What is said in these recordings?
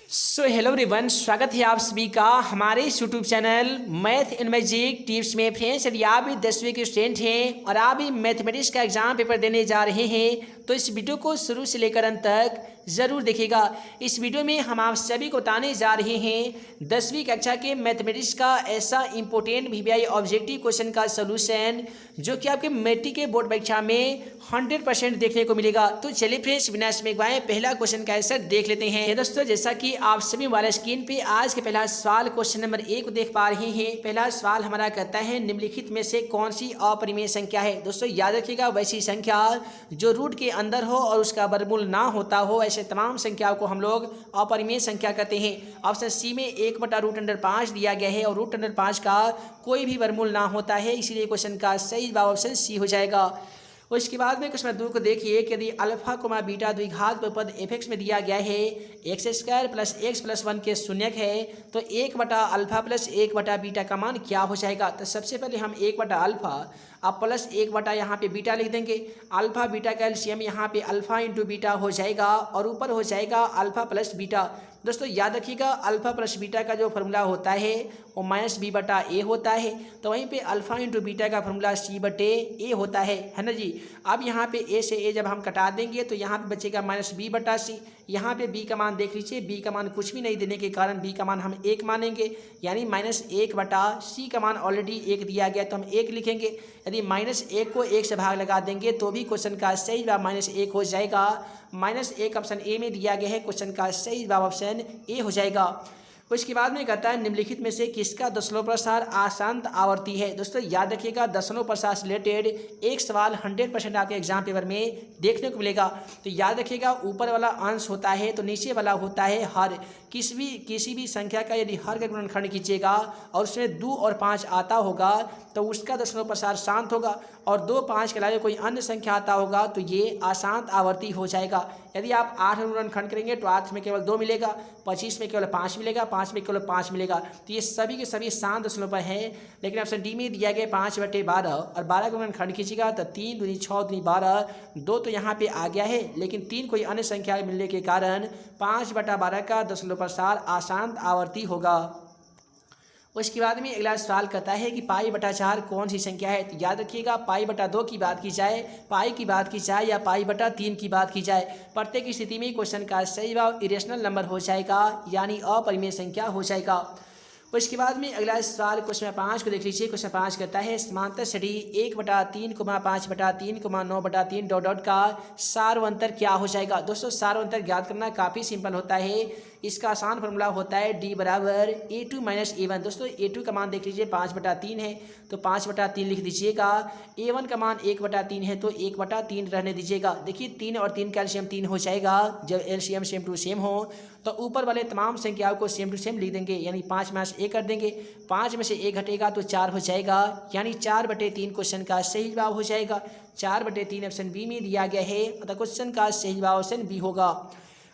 Hello everyone, स्वागत है आप सभी का हमारे इस YouTube channel math and magic tips में। फ्रेंड्स, यदि आप भी 10वीं के स्टूडेंट हैं और आप भी मैथमेटिक्स का एग्जाम पेपर देने जा रहे हैं तो इस वीडियो को शुरू से लेकर अंत तक ज़रूर देखिएगा। इस वीडियो में हम आप सभी को बताने जा रहे हैं 10वीं कक्षा के मैथमेटिक्स का ऐसा इंपॉर्टेंट वीवीआई ऑब्जेक्टिव क्वेश्चन का सोल्यूशन जो कि आपके मैट्रिक के बोर्ड परीक्षा में 100% देखने को मिलेगा। तो चलिए फ्रेंड्स, बिना समय गवाए पहला क्वेश्चन का आंसर देख लेते हैं। दोस्तों, जैसा कि आप सभी वाले स्क्रीन पे आज के पहला सवाल क्वेश्चन नंबर 1 को देख पा रहे हैं। पहला सवाल हमारा कहता है निम्नलिखित में से कौन सी अपरिमेय संख्या है। दोस्तों याद रखिएगा, वैसी संख्या जो रूट के अंदर हो और उसका वर्गमूल ना होता हो, ऐसे तमाम संख्याओं को हम लोग अपरिमेय संख्या कहते हैं। ऑप्शन सी में 1/√5 दिया गया है और √5 का कोई भी वर्गमूल ना होता है, इसीलिए क्वेश्चन का सही जवाब ऑप्शन सी हो जाएगा। उसके बाद में क्वेश्चन 2 को देखिए कि यदि अल्फा कोमा बीटा द्विघात बहुपद f(x) में दिया गया है x² + x + 1 के शून्यक है तो 1/α + 1/बीटा का मान क्या हो जाएगा। तो सबसे पहले हम 1/α अब प्लस 1/ यहाँ पे बीटा लिख देंगे। अल्फा बीटा का एलसीएम यहाँ पे अल्फा इंटू बीटा हो जाएगा और ऊपर हो जाएगा अल्फा प्लस बीटा। दोस्तों याद रखिएगा, अल्फा प्लस बीटा का जो फॉर्मूला होता है वो -b/a होता है, तो वहीं पे अल्फा इंटू बीटा का फॉर्मूला c/a होता है ना जी। अब यहाँ पे a से a जब हम कटा देंगे तो यहाँ पे बचेगा -b/c। यहाँ पे b का मान देख लीजिए, b का मान कुछ भी नहीं देने के कारण b का मान हम 1 मानेंगे, यानी -1/c का मान ऑलरेडी 1 दिया गया तो हम 1 लिखेंगे। यदि -1 को 1 से भाग लगा देंगे तो भी क्वेश्चन का सही जवाब -1 हो जाएगा। -1 ऑप्शन ए में दिया गया है, क्वेश्चन का सही जवाब ऑप्शन ए हो जाएगा। उसके बाद में कहता है निम्नलिखित में से किसका दशमलव प्रसार अशांत आवर्ती है। दोस्तों याद रखिएगा, दशमलव प्रसार से रिलेटेड एक सवाल 100% आपके एग्जाम पेपर में देखने को मिलेगा। तो याद रखिएगा, ऊपर वाला अंश होता है तो नीचे वाला होता है हर। किसी भी संख्या का यदि हर का गुणनखंड कीजिएगा और उसमें 2 और 5 आता होगा तो उसका दशमलव प्रसार शांत होगा, और 2, 5 के अलावा कोई अन्य संख्या आता होगा तो ये अशांत आवर्ती हो जाएगा। यदि आप 8 गुणनखंड करेंगे तो 8 में केवल 2 मिलेगा, 25 में केवल 5 मिलेगा, 5 में केवल 5 मिलेगा। तो ये सभी के सभी शांत दशमलव पर हैं। लेकिन ऑप्शन डी में दिया गया 5/12 और 12 का गुणनखंड कीजिएगा तो 3 दूनी 6 दूनी 12, 2 तो यहाँ पे आ गया है लेकिन 3 कोई अन्य संख्या मिलने के कारण 5/12 का दशमलव प्रसार अशांत आवर्ती होगा। उसके बाद में अगला सवाल कहता है कि π/4 कौन सी संख्या है। तो याद रखिएगा, π/2 की बात की जाए, पाई की बात की जाए या π/3 की बात की जाए, प्रत्येक स्थिति में क्वेश्चन का सही जवाब इरेशनल नंबर हो जाएगा, यानी अपरिमेय संख्या हो जाएगा। उसके बाद में अगला सवाल क्वेश्चन 5 को देख लीजिए। क्वेश्चन 5 कहता है समांतर सटी 1/3, 5/3, 9/3 ... का सार्वंतर क्या हो जाएगा। दोस्तों सार्वंतर ज्ञात करना काफ़ी सिंपल होता है। इसका आसान फॉर्मूला होता है d = a2 - a1। दोस्तों a2 का मान देख लीजिए 5/3 है तो 5/3 लिख दीजिएगा। a1 का मान 1/3 है तो 1/3 रहने दीजिएगा। देखिए 3 और 3 का एलसीएम 3 हो जाएगा। जब एलसीएम सेम टू सेम हो तो ऊपर वाले तमाम संख्याओं को सेम टू सेम लिख देंगे, यानी 5 में से 1 कर देंगे, 5 में से 1 घटेगा तो 4 हो जाएगा, यानी 4/3 क्वेश्चन का सही जवाब हो जाएगा। 4/3 ऑप्शन बी में दिया गया है, तो क्वेश्चन का सही जवाब ऑप्शन बी होगा।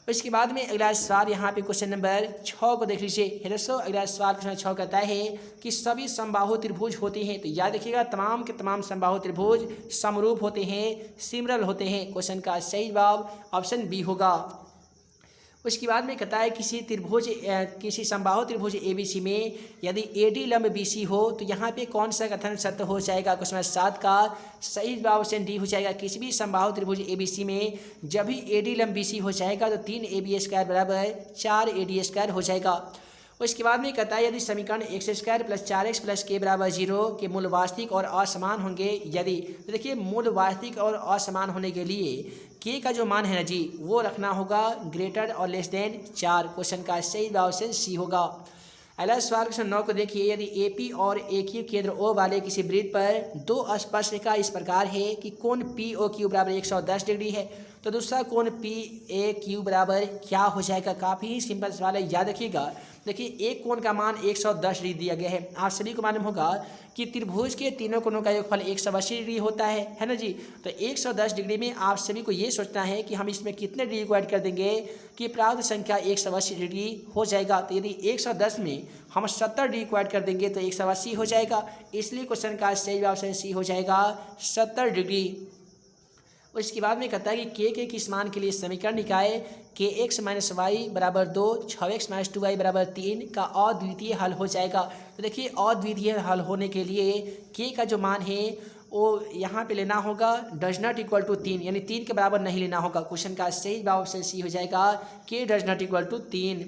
इसके बाद में अगला सवाल यहाँ पे क्वेश्चन नंबर 6 को देख लीजिए। दोस्तों अगला सवाल क्वेश्चन 6 कहता है कि सभी समबाहु त्रिभुज होते हैं। तो याद रखिएगा, तमाम के तमाम समबाहु त्रिभुज समरूप होते हैं, सिमिलर होते हैं। क्वेश्चन का सही जवाब ऑप्शन बी होगा। उसके बाद में कहता है किसी समबाहु त्रिभुज ABC में यदि AD लंब BC हो तो यहाँ पे कौन सा कथन सत्य हो जाएगा। क्वेश्चन 7 का सही जवाब ऑप्शन डी हो जाएगा। किसी भी समबाहु त्रिभुज ABC में जब भी AD लंब BC हो जाएगा तो 3AB² = 4AD² हो जाएगा। उसके बाद में कहता है यदि समीकरण x² + 4x + k = 0 के मूल वास्तविक और असमान होंगे, यदि तो देखिए मूल वास्तविक और असमान होने के लिए k का जो मान है ना जी वो रखना होगा ग्रेटर और लेस देन 4। क्वेश्चन का सही जवाब ऑप्शन सी होगा। अगला सवाल क्वेश्चन 9 को देखिए। यदि AP और AQ केंद्र O वाले किसी वृत्त पर 2 स्पर्शरेखा इस प्रकार है कि कोण POQ = 110 डिग्री है तो दूसरा कोण PAQ बराबर क्या हो जाएगा। काफ़ी ही सिंपल सवाल है, याद रखिएगा। देखिए एक कोण का मान 110 डिग्री दिया गया है। आप सभी को मालूम होगा कि त्रिभुज के तीनों कोणों का योगफल 180 डिग्री होता है ना जी। तो 110 डिग्री में आप सभी को ये सोचना है कि हम इसमें कितने डिग्री को ऐड कर देंगे कि प्राप्त संख्या 180 डिग्री हो जाएगा। तो यदि 110 में हम 70 डिग्री को ऐड कर देंगे तो 180 हो जाएगा, इसलिए क्वेश्चन का सही जवाब ऑप्शन सी हो जाएगा 70 डिग्री। उसके बाद में कहता है कि के किस मान के लिए समीकरण निकाय के एक्स माइनस वाई बराबर 2 6x माइनस 2y बराबर 3 का अद्वितीय हल हो जाएगा। तो देखिए अद्वितीय हल होने के लिए के का जो मान है वो यहाँ पे लेना होगा डज नॉट इक्वल टू 3, यानी 3 के बराबर नहीं लेना होगा। क्वेश्चन का सही जवाब ऑप्शन सी हो जाएगा के डज नॉट इक्वल टू 3।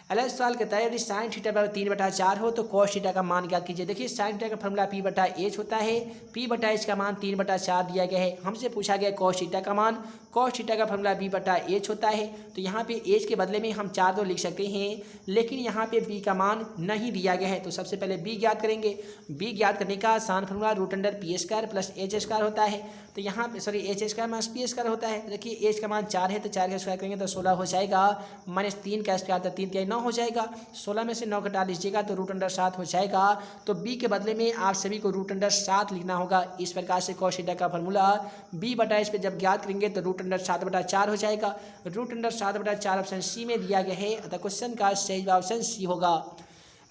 अगला सवाल कहता है यदि साइन थीटा बराबर 3/4 हो तो कॉस थीटा का मान ज्ञात कीजिए। देखिए साइन थीटा का फॉर्मूला p/h होता है, p/h का मान 3/4 दिया गया है। हमसे पूछा गया कॉस थीटा का मान, कॉस थीटा का फॉर्मूला p/h होता है। तो यहाँ पे h के बदले में हम 4 तो लिख सकते हैं, लेकिन यहाँ पे b का मान नहीं दिया गया है। तो सबसे पहले b ज्ञात करेंगे। b ज्ञात करने का आसान फॉर्मूला √p² प्लस h² होता है। तो यहाँ पे सॉरी h² माइनस p² होता है। देखिए h का मान 4 है तो 4 का स्क्वायर करेंगे तो 16 हो जाएगा, माइनस 3 का स्क्वायर तो 3 9 हो जाएगा। 16 में से 9 घटा लीजिएगा तो √7 हो जाएगा। तो b के बदले में आप सभी को √7 लिखना होगा। इस प्रकार से कॉस थीटा का फॉर्मूला b/h पे जब ज्ञात करेंगे तो √7/4 हो जाएगा। √7/4 ऑप्शन सी में दिया गया है, अतः क्वेश्चन का सही जवाब ऑप्शन सी होगा।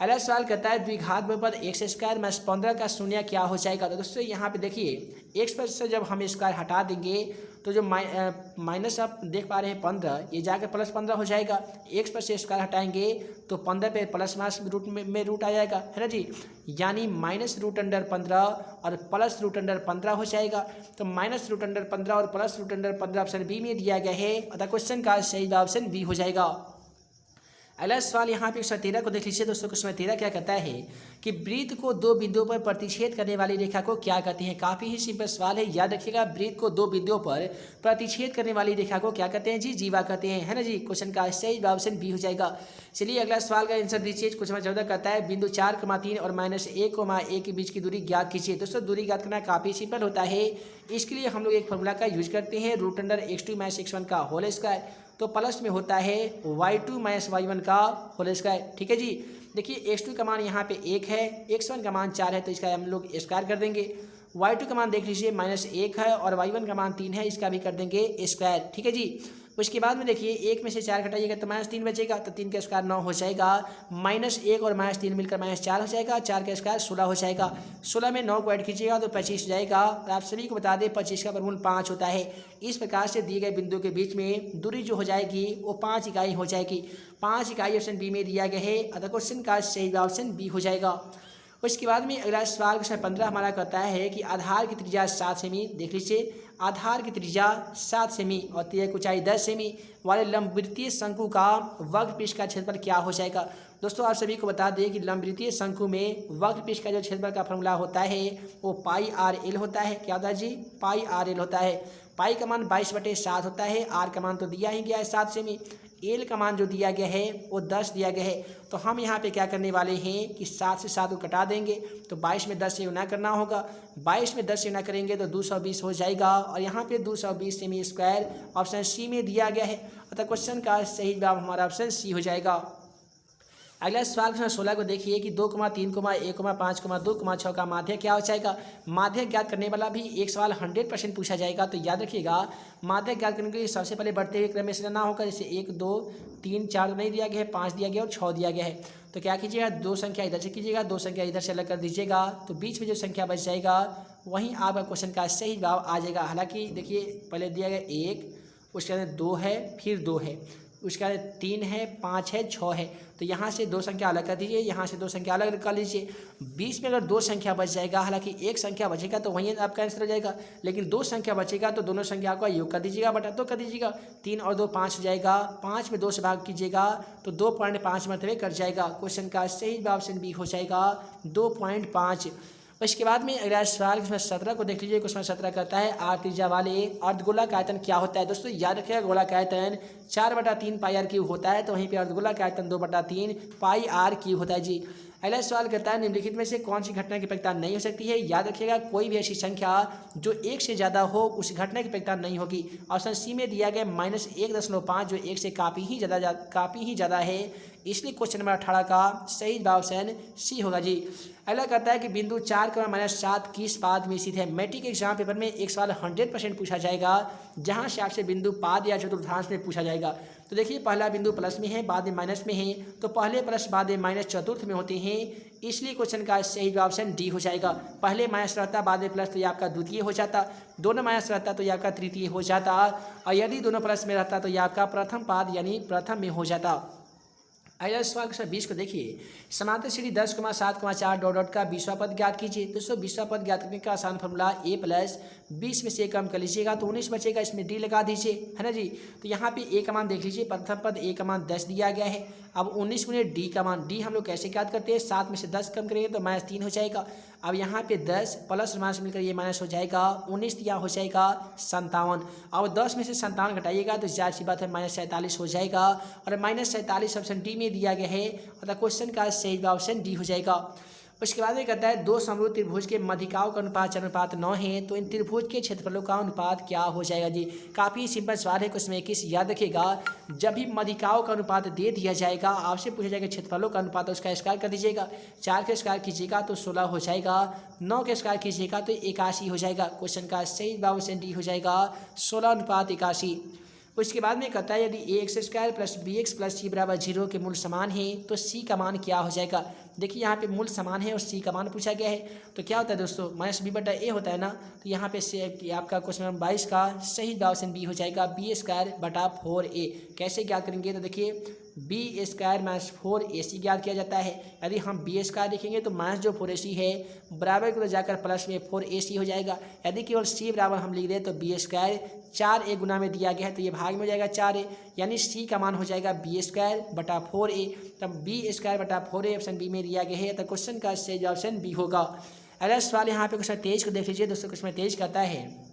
अगला सवाल कहता है द्विघात बहुपद x² माइनस 15 का शून्य क्या हो जाएगा। तो दोस्तों यहाँ पे देखिए x पर से जब हम स्क्वायर हटा देंगे तो जो माइनस आप देख पा रहे हैं 15, ये जाकर प्लस 15 हो जाएगा। x पर से स्क्वायर हटाएंगे तो 15 पे प्लस माइनस रूट में रूट आ जाएगा, है ना जी, यानी -√15 और प्लस √15 हो जाएगा। तो -√15 और प्लस √15 ऑप्शन बी में दिया गया है, अतः क्वेश्चन का सही जवाब ऑप्शन बी हो जाएगा। अगला सवाल यहाँ पे 113 को देख लीजिए दोस्तों। 113 क्या कहता है कि वृत्त को 2 बिंदुओं पर प्रतिच्छेद करने वाली रेखा को क्या कहते हैं। काफ़ी ही सिंपल सवाल है, याद रखिएगा। वृत्त को 2 बिंदुओं पर प्रतिच्छेद करने वाली रेखा को क्या कहते हैं जी, जीवा कहते हैं, है ना जी। क्वेश्चन का सही जवाब ऑप्शन बी हो जाएगा। चलिए अगला सवाल का आंसर दीजिए। क्वेश्चन 14 कहता है बिंदु 4,3 और -1,a के बीच की दूरी ज्ञात कीजिए। दोस्तों दूरी ज्ञात करना काफ़ी सिंपल होता है। इसके लिए हम लोग एक फॉर्मूला का यूज करते हैं √x2 - x1 का होल स्क्वायर। तो प्लस में होता है y2 - y1 का होल स्क्वायर, ठीक है जी। देखिए x2 का मान यहाँ पे 1 है, x1 का मान 4 है, तो इसका हम लोग स्क्वायर कर देंगे। y2 का मान देख लीजिए -1 है और y1 का मान 3 है, इसका भी कर देंगे स्क्वायर, ठीक है जी। उसके बाद में देखिए 1 में से 4 घटाइएगा तो -3 बचेगा, तो 3 का स्क्वायर 9 हो जाएगा। -1 और -3 मिलकर -4 हो जाएगा, 4 का स्क्वायर 16 हो जाएगा। 16 में 9 को ऐड कीजिएगा तो 25 हो जाएगा। और आप सभी को बता दें 25 का वर्गमूल 5 होता है। इस प्रकार से दिए गए बिंदु के बीच में दूरी जो हो जाएगी वो 5 इकाई हो जाएगी। 5 इकाई ऑप्शन बी में दिया गया है, अतः क्वेश्चन का सही जवाब ऑप्शन बी हो जाएगा। उसके बाद में अगला सवाल क्वेश्चन 15 हमारा कहता है कि आधार की त्रिज्या 7 सेमी, देख लीजिए आधार की त्रिज्या 7 सेमी और तिर्यक ऊंचाई 10 सेमी वाले लंबवृत्तीय शंकु का वक्रपृष्ठ का क्षेत्रफल क्या हो जाएगा। दोस्तों आप सभी को बता दें कि लंबवृत्तीय शंकु में वक्रपृष्ठ का जो क्षेत्रफल का फॉर्मूला होता है वो πr/l होता है। क्या होता है जी, πr/l होता है। पाई का मान 22/7 होता है, आर का मान तो दिया ही गया है 7 सेमी, एल का मान जो दिया गया है वो 10 दिया गया है। तो हम यहाँ पे क्या करने वाले हैं कि 7 से 7 को कटा देंगे, तो 22 में 10 से गुना करना होगा। 22 में 10 से गुना करेंगे तो 220 हो जाएगा, और यहाँ पे 220 सेमी स्क्वायर ऑप्शन सी में दिया गया है, अतः क्वेश्चन का सही जवाब हमारा ऑप्शन सी हो जाएगा। अगला सवाल क्वेश्चन 16 को देखिए कि 2, 3, 1, 5, 2, 6 का माध्य क्या हो जाएगा। माध्य ज्ञात करने वाला भी एक सवाल 100% पूछा जाएगा, तो याद रखिएगा माध्य ज्ञात करने के लिए सबसे पहले बढ़ते हुए क्रम में से लेना होगा। जैसे 1, 2, 3, 4 नहीं दिया गया है, 5 दिया गया और 6 दिया गया है। तो क्या कीजिएगा, 2 संख्या इधर से कीजिएगा, 2 संख्या इधर से अलग कर दीजिएगा, तो बीच में जो संख्या बच जाएगा वहीं आपका क्वेश्चन का सही जवाब आ जाएगा। हालांकि देखिए पहले दिया गया 1, उसके बाद 2 है, फिर 2 है, उसके बाद 3 है, 5 है, 6 है, तो यहाँ से 2 संख्या अलग कर दीजिए, यहाँ से 2 संख्या अलग कर लीजिए। बीच में अगर 2 संख्या बच जाएगा, हालांकि 1 संख्या बचेगा तो वहीं आपका आंसर हो जाएगा, लेकिन 2 संख्या बचेगा तो दोनों संख्या का योग कर दीजिएगा, बटा 2 कर दीजिएगा। 3 और 2 5 हो जाएगा, 5 में 2 से भाग कीजिएगा तो 2.5 मरतबे कर जाएगा। क्वेश्चन का सही जवाब ऑप्शन बी हो जाएगा 2.5। उसके बाद में अगला सवाल क्वेश्चन 17 को देख लीजिए। क्वेश्चन 17 कहता है आर त्रिज्या वाले अर्धगोलक आयतन क्या होता है। दोस्तों याद रखिएगा गोलक आयतन 4/3 πr³ होता है, तो वहीं पे अर्धगोलक आयतन 2/3 πr³ होता है जी। अगला सवाल कहता है निम्नलिखित में से कौन सी घटना की प्रयोक्ता नहीं हो सकती है। याद रखिएगा कोई भी ऐसी संख्या जो 1 से ज़्यादा हो उस घटना की प्रयोक्ता नहीं होगी। ऑप्शन सी में दिया गया -1.5 जो 1 से काफ़ी ही ज़्यादा है, इसलिए क्वेश्चन नंबर 18 का सही जवाब ऑप्शन सी होगा जी। अगला कहता है कि बिंदु 4, किस पाद में स्थित है। मैट्रिक एग्जाम पेपर में एक सवाल 100% पूछा जाएगा, जहां से आपसे बिंदु पाद या चतुर्थांश में पूछा जाएगा। तो देखिए पहला बिंदु प्लस में है, बाद में माइनस में है, तो पहले प्लस बाद में माइनस चतुर्थ में होते हैं, इसलिए क्वेश्चन का सही जवाब ऑप्शन डी हो जाएगा। पहले माइनस रहता, बाद में प्लस, तो ये आपका द्वितीय हो जाता, दोनों माइनस रहता तो ये आपका तृतीय हो जाता, और यदि दोनों प्लस में रहता तो ये आपका प्रथम पाद यानी प्रथम में हो जाता। अगला सवाल क्वेश्चन 20 को देखिए, समांतर श्रेणी 10,7,4 डॉट डॉट का 20वां पद ज्ञात कीजिए। दोस्तों 20वां पद ज्ञात करने का आसान फॉर्मूला a प्लस 20 में से कम कर लीजिएगा तो 19 बचेगा, इसमें d लगा दीजिए, है ना जी। तो यहाँ पे a का मान देख लीजिए, प्रथम पद a का मान 10 दिया गया है। अब 19 गुने d का मान, d हम लोग कैसे ज्ञात करते हैं, 7 में से 10 कम करेंगे तो -3 हो जाएगा। अब यहाँ पे 10 प्लस माइनस मिलकर ये माइनस हो जाएगा, 19 दिया हो जाएगा 57। अब 10 में से 57 घटाइएगा तो जाहिर सी बात है -47 हो जाएगा, और -47 ऑप्शन डी में दिया गया है, अतः क्वेश्चन का सही जवाब ऑप्शन डी हो जाएगा। उसके बाद में कहता है दो समरूप त्रिभुज के मध्यिकाओं का अनुपात 4:9 है, तो इन त्रिभुज के क्षेत्रफलों का अनुपात क्या हो जाएगा जी। काफ़ी सिंपल सवाल है, क्वेश्चन 21 याद रखिएगा, जब भी मध्यिकाओं का अनुपात दे दिया जाएगा, आपसे पूछा जाएगा क्षेत्रफलों का अनुपात, उसका स्क्वायर कर दीजिएगा। 4 का स्क्वायर कीजिएगा तो 16 हो जाएगा, 9 का स्क्वायर कीजिएगा तो 81 हो जाएगा। क्वेश्चन का सही जवाब ऑप्शन डी हो जाएगा, 16:81। उसके बाद में कहता है यदि ax² plus bx plus c बराबर 0 के मूल समान है तो c का मान क्या हो जाएगा। देखिए यहाँ पे मूल समान है और c का मान पूछा गया है, तो क्या होता है दोस्तों, -b/a होता है ना। तो यहाँ पे से आपका क्वेश्चन नंबर 22 का सही जवाब ऑप्शन बी हो जाएगा, b²/4a। कैसे ज्ञात करेंगे, तो देखिए b² - 4ac ज्ञात किया जाता है। यदि हम b² लिखेंगे तो माइनस जो 4ac है बराबर को जाकर प्लस में 4ac हो जाएगा। यदि केवल c बराबर हम लिख दें तो b² 4a गुना में दिया गया है तो ये भाग में हो जाएगा 4a, यानी c का मान हो जाएगा b²/4a। तब b²/4a ऑप्शन बी में दिया गया है, तो क्वेश्चन का सही जवाब ऑप्शन बी होगा। अगला सवाल यहाँ पे क्वेश्चन 23 को देख लीजिए दोस्तों। क्वेश्चन 23 कहता है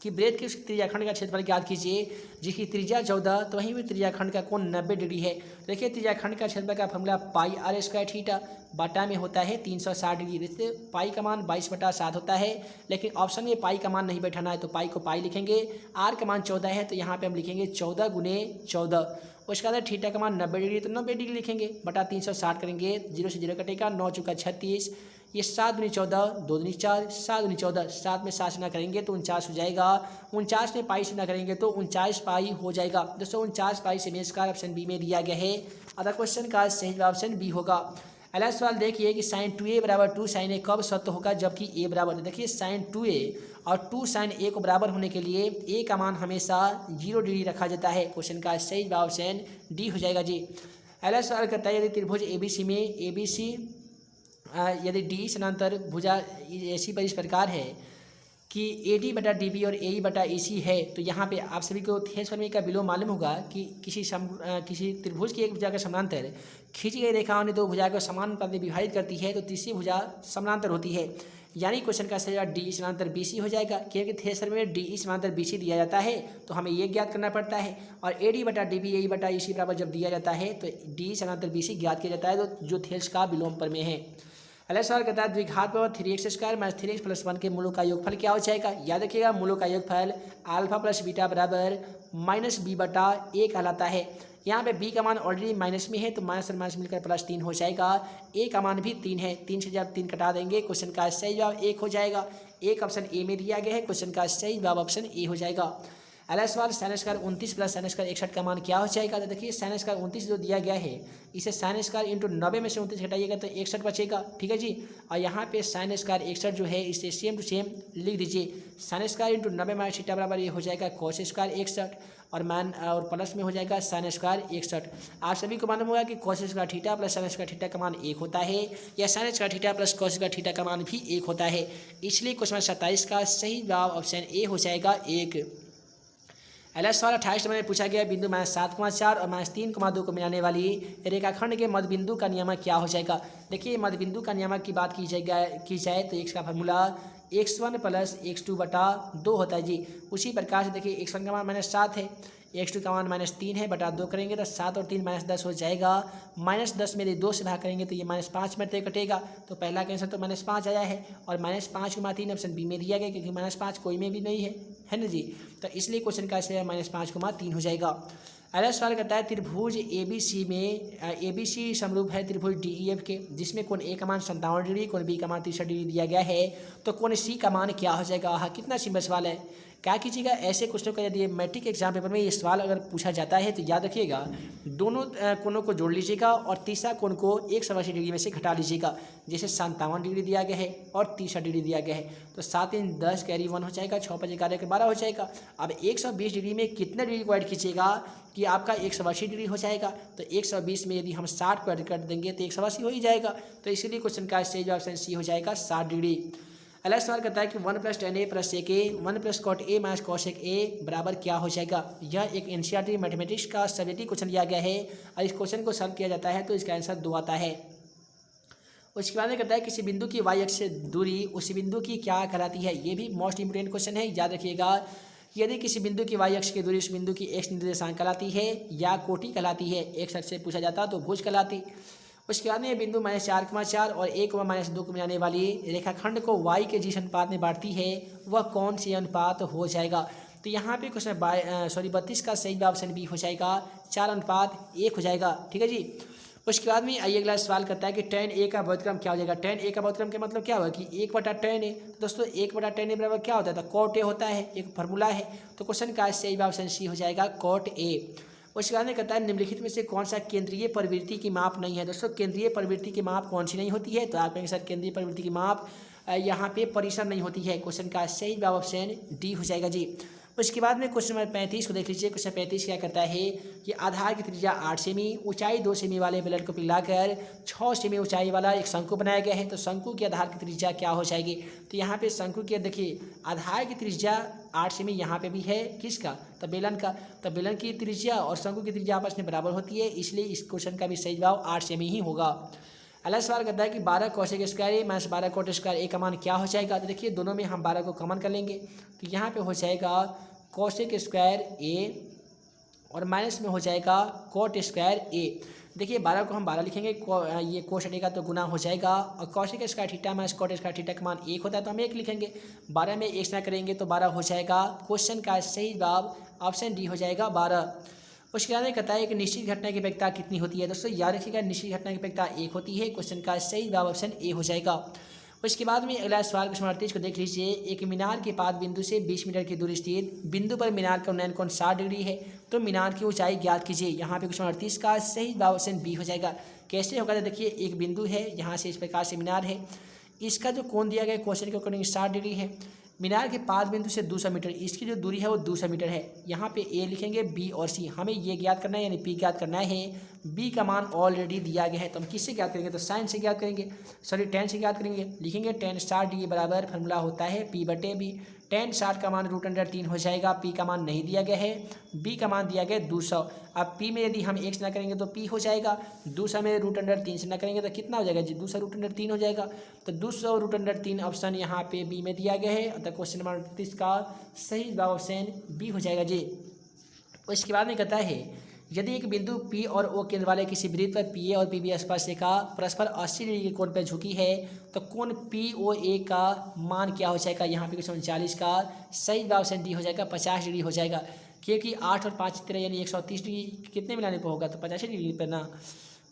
कि वृत्त के त्रिज्याखंड का क्षेत्रफल ज्ञात कीजिए जिसकी त्रिज्या 14, तो वहीं भी त्रिज्याखंड का कोण 90 डिग्री है। देखिए त्रिज्याखंड का क्षेत्रफल का फॉर्मूला πr² थीटा बटा में होता है 360 डिग्री। जैसे पाई का मान 22/7 होता है, लेकिन ऑप्शन में पाई का मान नहीं बैठाना है तो पाई को पाई लिखेंगे। आर का मान 14 है तो यहाँ पे हम लिखेंगे 14 गुने 14। उसके बाद थीटा का मान 90 डिग्री तो 90 डिग्री लिखेंगे, बटा 360 करेंगे, 0 से 0 कटेगा, 9 चौका 36, ये 7 दूनी 14, 2 दूनी 4, 7 दूनी 14, 7 में 7 से ना करेंगे तो 49 हो जाएगा, 49 में पाई से ना करेंगे तो 49 पाई हो जाएगा। दोस्तों 49 पाई से मेजकार ऑप्शन बी में दिया गया है, अतः क्वेश्चन का सही जवाब ऑप्शन बी होगा। अगला सवाल देखिए कि sin 2a = 2 sin a कब सत्य होगा जबकि a बराबर। देखिए sin 2a और 2 sin a को बराबर होने के लिए a का मान हमेशा 0 डिग्री रखा जाता है। क्वेश्चन का सही जवाब ऑप्शन डी हो जाएगा जी। अगला सवाल करता है यदि त्रिभुज ABC में ABC यदि डी समांतर भुजा ऐसी पर इस प्रकार है कि AD/DB और AE/EC है, तो यहाँ पे आप सभी को थेस प्रमेय का विलोम मालूम होगा कि किसी त्रिभुज की एक भुजा का समांतर खींची गई रेखाओं ने दो भुजा को समान पद में विभाजित करती है तो तीसरी भुजा समांतर होती है, यानी क्वेश्चन का सही जवाब डी समांतर BC हो जाएगा। क्योंकि थेस प्रमेय में डी समांतर BC दिया जाता है तो हमें ये ज्ञात करना पड़ता है, और AD/DB AE/EC बराबर जब दिया जाता है तो डी समांतर BC ज्ञात किया जाता है, तो जो थेस का विलोम प्रमेय है। अगला सवाल कहता है द्विघात पर 3x² - 3x + 1 के मूलों का योगफल क्या हो जाएगा। याद रखिएगा मूलों का योगफल अल्फा प्लस बीटा बराबर -b/a कहलाता है। यहाँ पे b का मान ऑलरेडी माइनस में है तो माइनस और माइनस मिलकर +3 हो जाएगा। a का मान भी 3 है, 3 से जब 3 कटा देंगे क्वेश्चन का सही जवाब 1 हो जाएगा। 1 ऑप्शन ए में दिया गया है, क्वेश्चन का सही जवाब ऑप्शन ए हो जाएगा। अगला सवाल sin² 29 + sin² 61 का मान क्या हो जाएगा। तो देखिए sin² 29 जो दिया गया है इसे sin² × 90 में से 29 घटाइएगा तो 61 बचेगा, ठीक है जी। और यहाँ पे sin² 61 जो है इसे सेम टू सेम लिख दीजिए। sin² × 90 - थीटा बराबर ये हो जाएगा cos² 61 और प्लस में हो जाएगा sin² 61। आप सभी को मालूम होगा कि cos² theta plus sin² theta का मान 1 होता है, या sin² theta plus cos² theta का मान भी 1 होता है, इसलिए क्वेश्चन 27 का सही जवाब ऑप्शन ए हो जाएगा 1। अगला सवाल 28 नंबर में पूछा गया बिंदु -7,4 और -3,2 को मिलाने वाली रेखाखंड के मध्य बिंदु का नियामक क्या हो जाएगा। देखिए मध्य बिंदु का नियामक की बात की जाए तो x का फार्मूला x1 + x2/2 होता है जी। उसी प्रकार से देखिए x1 का मान -7 है, x2 का मान -3 है, बटा 2 करेंगे तो 7 और 3 -10 हो जाएगा। -10 में 2 से भाग करेंगे तो ये -5 में कटेगा, तो पहला का आंसर तो -5 आया है, और -5 × 3 ऑप्शन बी में दिया गया क्योंकि -5 कोई में भी नहीं है ना जी, तो इसलिए क्वेश्चन का आंसर -5 × 3 हो जाएगा। अगला सवाल करता है त्रिभुज ABC में ABC समरूप है त्रिभुज DEF के, जिसमें कोण A का मान 57 डिग्री, कोण B का मान 63 डिग्री दिया गया है, तो कोण C का मान क्या हो जाएगा। हाँ कितना सिंपल सवाल है। क्या कीजिएगा, ऐसे क्वेश्चन का यदि मैट्रिक एग्जाम पेपर में ये सवाल अगर पूछा जाता है तो याद रखिएगा, दोनों कोनों को जोड़ लीजिएगा और तीसरा कोण को 180 डिग्री में से घटा लीजिएगा। जैसे 57 डिग्री दिया गया है और 30 डिग्री दिया गया है, तो 7 × 10 कैरी 1 हो जाएगा, 6 × 5 11 के 12 हो जाएगा। अब 120 डिग्री में कितने डिग्री को ऐड कीजिएगा कि आपका 180 डिग्री हो जाएगा। तो 120 में यदि हम 60 को ऐड कर देंगे तो 180 हो ही जाएगा। तो इसीलिए क्वेश्चन का सही ऑप्शन सी हो जाएगा 60 डिग्री। अगला सवाल करता है कि 1 + tan a + sec a 1 + cot a - cosec a बराबर क्या हो जाएगा। यह एक एनसीईआरटी मैथमेटिक्स का सब्जेक्टिव क्वेश्चन दिया गया है और इस क्वेश्चन को सॉल्व किया जाता है तो इसका आंसर 2 आता है। उसके बाद में कहता है किसी बिंदु की y अक्ष से दूरी उस बिंदु की क्या कहलाती है। ये भी मोस्ट इंपोर्टेंट क्वेश्चन है, याद रखिएगा। यदि किसी बिंदु की y अक्ष की दूरी उस बिंदु की x निर्देशांक कहलाती है या कोटि कहलाती है, x अक्ष से पूछा जाता तो भुज कहलाती। उसके बाद में बिंदु -4,4 और 1, -2 को मिलाने वाली रेखाखंड को y के जिस अनुपात में बांटती है वह कौन सी अनुपात हो जाएगा। तो यहाँ पे क्वेश्चन 32 का सही ऑप्शन बी हो जाएगा, 4:1 हो जाएगा। ठीक है जी। उसके बाद में आइए अगला सवाल करता है कि tan a का व्युत्क्रम क्या हो जाएगा। tan a का व्युत्क्रम का मतलब क्या होगा कि 1/tan a। दोस्तों 1/tan a बराबर क्या होता है, तो cot a होता है, एक फार्मूला है। तो क्वेश्चन का सही ऑप्शन सी हो जाएगा, cot a। उसके बाद में कहता है निम्नलिखित में से कौन सा केंद्रीय प्रवृत्ति की माप नहीं है। दोस्तों केंद्रीय प्रवृत्ति की माप कौन सी नहीं होती है, तो आप कहेंगे सर केंद्रीय प्रवृत्ति की माप यहाँ पे परिसर नहीं होती है। क्वेश्चन का सही ऑप्शन डी हो जाएगा जी। उसके बाद में क्वेश्चन नंबर 35 को देख लीजिए। क्वेश्चन 35 क्या करता है कि आधार की त्रिज्या 8 सेमी, ऊंचाई 2 सेमी वाले बेलन को पिघलाकर 6 सेमी ऊंचाई वाला एक शंकु बनाया गया है। तो शंकु की आधार की त्रिज्या क्या हो जाएगी। तो यहाँ पे शंकु की देखिए आधार की त्रिज्या 8 सेमी यहाँ पे भी है, किसका, तो बेलन का। तो बेलन की त्रिज्या और शंकु की त्रिज्या आपस में बराबर होती है, इसलिए इस क्वेश्चन का भी सही जवाब 8 सेमी ही होगा। अगला सवाल करता है कि 12 cosec square a - 12 cot square a का मान क्या हो जाएगा। तो देखिए दोनों में हम 12 को कॉमन कर लेंगे, तो यहाँ पे हो जाएगा cosec स्क्वायर a और माइनस में हो जाएगा cot स्क्वायर a। देखिए 12 को हम 12 लिखेंगे, ये कोस हटेगा तो गुना हो जाएगा, और cosec square theta - cot square theta का मान 1 होता है तो हम 1 लिखेंगे। 12 में 1 से करेंगे तो 12 हो जाएगा। क्वेश्चन का सही जवाब ऑप्शन डी हो जाएगा 12। उसके बाद में कहता है कि निश्चित घटना की वेगता कितनी होती है। दोस्तों याद रखिएगा निश्चित घटना की वेगता 1 होती है। क्वेश्चन का सही जवाब ऑप्शन ए हो जाएगा। उसके बाद में अगला सवाल क्वेश्चन 38 को देख लीजिए। एक मीनार के पाद बिंदु से 20 मीटर की दूरी स्थित बिंदु पर मीनार का उन्नयन कोण 60 डिग्री है, तो मीनार की ऊंचाई ज्ञात कीजिए। यहाँ पे क्वेश्चन 38 का सही जवाब ऑप्शन बी हो जाएगा। कैसे होगा, तो देखिए एक बिंदु है, यहाँ से इस प्रकार से मीनार है, इसका जो कोण दिया गया क्वेश्चन के अकॉर्डिंग 60 डिग्री है। मीनार के पाद बिंदु से 200 मीटर, इसकी जो दूरी है वो 200 मीटर है। यहाँ पे ए लिखेंगे, बी और सी, हमें ये ज्ञात करना है यानी पी ज्ञात करना है। बी का मान ऑलरेडी दिया गया है तो हम किससे ज्ञात करेंगे, तो साइन से ज्ञात करेंगे, सॉरी tan से ज्ञात करेंगे। लिखेंगे tan 60 बराबर फॉर्मूला होता है p/b। tan 60 का मान √3 हो जाएगा। पी का मान नहीं दिया गया है, बी का मान दिया गया 200। अब पी में यदि हम 1 से ना करेंगे तो पी हो जाएगा, 200 में √3 से ना करेंगे तो कितना हो जाएगा जी, 200 √3 हो जाएगा। तो 200 √3 ऑप्शन यहाँ पे बी में दिया गया है, तो क्वेश्चन नंबर 38 का सही जवाब ऑप्शन बी हो जाएगा जी। उसके बाद में कहता है यदि एक बिंदु P और O केंद्र वाले किसी वृत्त पर PA और PB स्पर्शरेखा परस्पर 80 डिग्री के कोण पर झुकी है, तो कोण POA का मान क्या हो जाएगा। यहाँ पे क्वेश्चन 39 का सही जवाब ऑप्शन डी हो जाएगा, 50 डिग्री हो जाएगा। क्योंकि 8 और 5 13 यानी 130 डिग्री कितने मिलाने पर होगा, तो 85 डिग्री पर ना।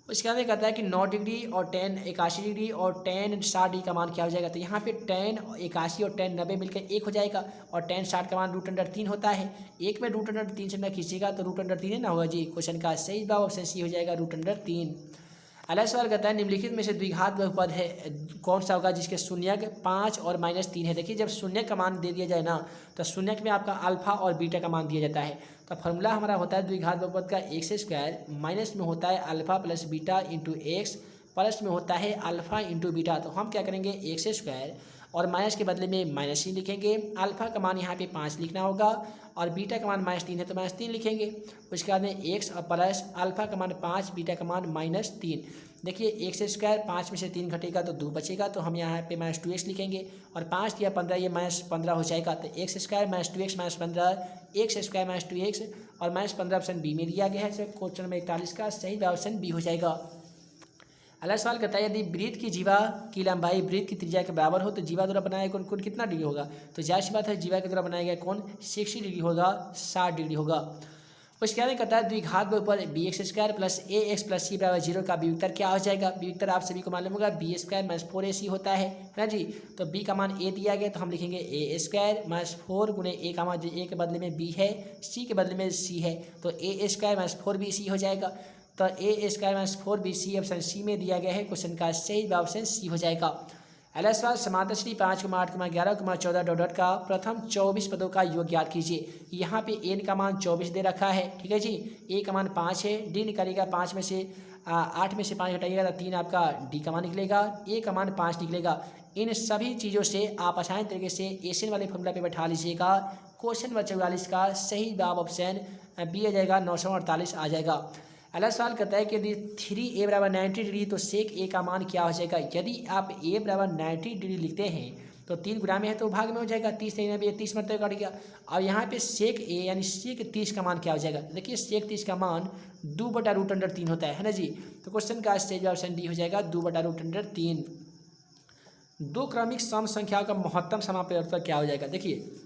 उसके बाद में कहता है कि 9 डिग्री और tan 81 डिग्री और tan 60 डिग्री का मान क्या हो जाएगा। तो यहाँ पे tan 81 और tan 90 मिलकर 1 हो जाएगा, और tan 60 का मान √3 होता है। 1 में √3 से ना खींचेगा तो √3 ना होगा जी। क्वेश्चन का सही जवाब ऑप्शन सी हो जाएगा, √3। अगला सवाल कहता है निम्नलिखित में से द्विघात बहुपद है कौन सा होगा जिसके शून्यक 5 और -3 है। देखिए जब शून्यक का मान दे दिया जाए ना तो शून्यक में आपका अल्फा और बीटा का मान दिया जाता है। तो फॉर्मूला हमारा होता है द्विघात बहुपद का x² माइनस में होता है alpha plus beta into x, plus में होता है अल्फा इंटू बीटा। तो हम क्या करेंगे x² और माइनस के बदले में -3 लिखेंगे। अल्फा का मान यहाँ पे 5 लिखना होगा और बीटा का मान -3 है तो -3 लिखेंगे। उसके बाद में x और प्लस अल्फा का मान 5, बीटा का मान -3। देखिए x² 5 में से 3 घटेगा तो 2 बचेगा, तो हम यहाँ पे -2x लिखेंगे, और 5 या 15 ये -15 हो जाएगा। तो x² -2x -15, x² -2x और -15 ऑप्शन बी में दिया गया है। क्वेश्चन नंबर 41 का सही ऑप्शन बी हो जाएगा। अगला सवाल कहता है यदि वृत्त की जीवा की लंबाई वृत्त की त्रिज्या के बराबर हो तो जीवा द्वारा बनाया गया कोण कितना डिग्री होगा। तो जाहिर सी बात है जीवा के द्वारा बनाया गया कोण 60 डिग्री होगा, 60 डिग्री होगा। उसके बाद कहता है द्विघात के ऊपर बी एक्स स्क्वायर प्लस ए एक्स प्लस सी बराबर 0 का वियुक्तर क्या हो जाएगा। वियुक्तर आप सभी को मालूम होगा बी स्क्वायर माइनस 4ac होता है ना जी। तो बी का मान ए दिया गया तो हम लिखेंगे ए स्क्वायर माइनस 4 गुणे ए का मान ए के बदले में बी है, सी के बदले में सी है, तो ए स्क्वायर माइनस 4bc हो जाएगा। तो a square minus 4bc option C में दिया गया है। क्वेश्चन का सही जवाब ऑप्शन सी हो जाएगा। अगला सवाल समांतर श्रेणी 5, 8, 11, 14 डॉट का प्रथम 24 पदों का योग ज्ञात कीजिए। यहाँ पे एन का मान 24 दे रखा है, ठीक है जी। ए का मान 5 है, डी निकालेगा 5 में से 8 में से 5 घटाइएगा तो 3 आपका डी का मान निकलेगा, ए का मान 5 निकलेगा। इन सभी चीज़ों से आप आसान तरीके से एशियन वाले फॉर्मूला पे बैठा लीजिएगा। क्वेश्चन नंबर 44 का सही जवाब ऑप्शन बी आ जाएगा, 948 आ जाएगा। अगला सवाल कहता है कि यदि 3a बराबर 90 डिग्री तो सेक ए का मान क्या हो जाएगा। यदि आप a बराबर 90 डिग्री लिखते हैं तो 3 गुना में है तो भाग में हो जाएगा, 30 से 30 मतलब कट गया। अब यहाँ पे सेक ए यानी सेक 30 का मान क्या हो जाएगा। देखिए सेक 30 का मान 2/√3 होता है ना जी। तो क्वेश्चन का सही जवाब ऑप्शन डी हो जाएगा, 2/√3। दो क्रमिक सम संख्याओं का महत्तम समापवर्तक क्या हो जाएगा। देखिए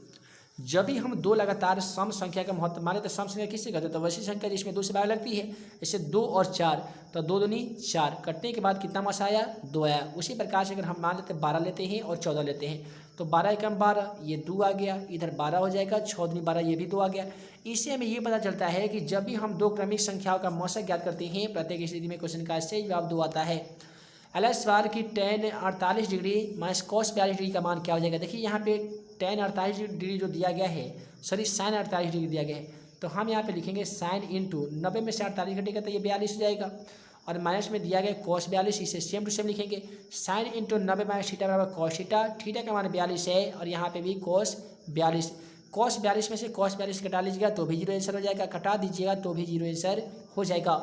जब भी हम दो लगातार सम संख्या का महत्व माने तो सम संख्या किससे कहते हैं, तो वैसी संख्या जिसमें 2 से भाग लगती है। जैसे 2 और 4 तो 2 दूनी 4, कटने के बाद कितना मास आया, 2 आया। उसी प्रकार से अगर हम मान लेते 12 लेते हैं और 14 लेते हैं तो 12 एकम 12 ये 2 आ गया, इधर 12 हो जाएगा, 6 दूनी 12 ये भी 2 आ गया। इससे हमें ये पता चलता है कि जब भी हम दो क्रमिक संख्याओं का मौसक ज्ञात करते हैं प्रत्येक स्थिति में क्वेश्चन का सही जवाब 2 आता है। अगला सवाल की tan 48 degree minus cos 42 degree का मान क्या हो जाएगा। देखिए यहाँ पे tan 48 डिग्री जो दिया गया है, सॉरी sin 48 डिग्री दिया गया है, तो हम यहाँ पे लिखेंगे sin इंटू 90 में से 48 घटेगा तो ये 42 हो जाएगा। और माइनस में दिया गया cos 42, इसे सेम टू सेम लिखेंगे। sin इंटू 90 माइनस थीटा बराबर cos थीटा, थीटा का मान 42 है और यहाँ पे भी cos 42। cos 42 में से cos 42 घटा लीजिएगा तो भी 0 आंसर हो जाएगा, कटा दीजिएगा तो भी 0 आंसर हो जाएगा।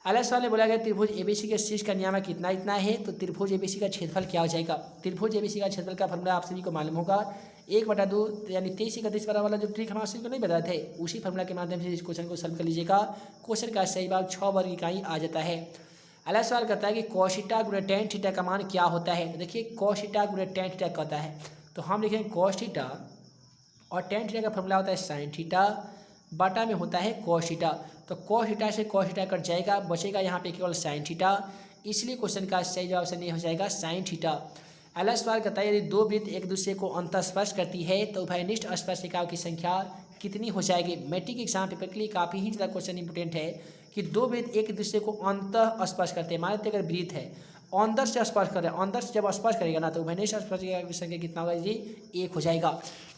अगला सवाल में बोला गया त्रिभुज एबीसी के शीर्ष का नियामक कितना इतना है, तो त्रिभुज एबीसी का क्षेत्रफल क्या हो जाएगा। त्रिभुज एबीसी का क्षेत्रफल का फॉर्मूला आप सभी को मालूम होगा, 1/2 यानी 23 वाला जो ट्रिक हम आप सभी को नहीं बताए थे, उसी फॉर्मूला के माध्यम से इस क्वेश्चन को सॉल्व कर लीजिएगा। क्वेश्चन का सही भाग 6 वर्ग इकाई आ जाता है। अगला सवाल कहता है कि cos थीटा गुणे tan थीटा का मान क्या होता है। तो देखिए cos थीटा गुणे tan थीटा कहता है तो हम लिखेंगे cos थीटा और tan थीटा का फॉर्मूला होता है sin थीटा, बाटा में होता है cos थीटा। तो cos थीटा से cos थीटा कट जाएगा, बचेगा यहाँ पे केवल sin थीटा, इसलिए क्वेश्चन का सही जवाब ऑप्शन ए हो जाएगा sin थीटा। अगला सवाल कहता है यदि दो वृत्त एक दूसरे को अंतःस्पर्श करती है तो उभयनिष्ठ स्पर्शिकाओं की संख्या कितनी हो जाएगी। मैट्रिक एग्जाम पेपर के लिए काफ़ी ही ज़्यादा क्वेश्चन इंपॉर्टेंट है कि दो वृत्त एक दूसरे को अंतः स्पर्श करते हैं। मान लेते अगर वृत्त है अंदर से स्पर्श कर रहे हैं, अंदर से जब स्पर्श करेगा ना तो उभयनिष्ठ स्पर्शिका की संख्या कितना होगा जी, 1 हो जाएगा।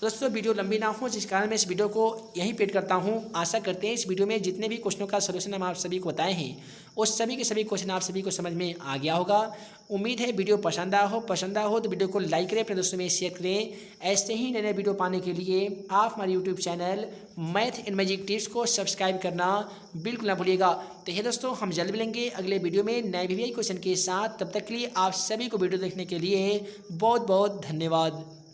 दोस्तों वीडियो लंबी ना हो जिस कारण मैं इस वीडियो को यहीं पेड करता हूं। आशा करते हैं इस वीडियो में जितने भी क्वेश्चनों का सलूशन हम आप सभी को बताए हैं उस सभी के सभी क्वेश्चन आप सभी को समझ में आ गया होगा। उम्मीद है वीडियो पसंद आया हो तो वीडियो को लाइक करें, अपने दोस्तों में शेयर करें। ऐसे ही नए नए वीडियो पाने के लिए आप हमारे YouTube channel math and magic tips को सब्सक्राइब करना बिल्कुल ना भूलिएगा। तो ये दोस्तों हम जल्द मिलेंगे अगले वीडियो में नए वीडियो क्वेश्चन के साथ। तब तक के लिए आप सभी को वीडियो देखने के लिए बहुत बहुत धन्यवाद।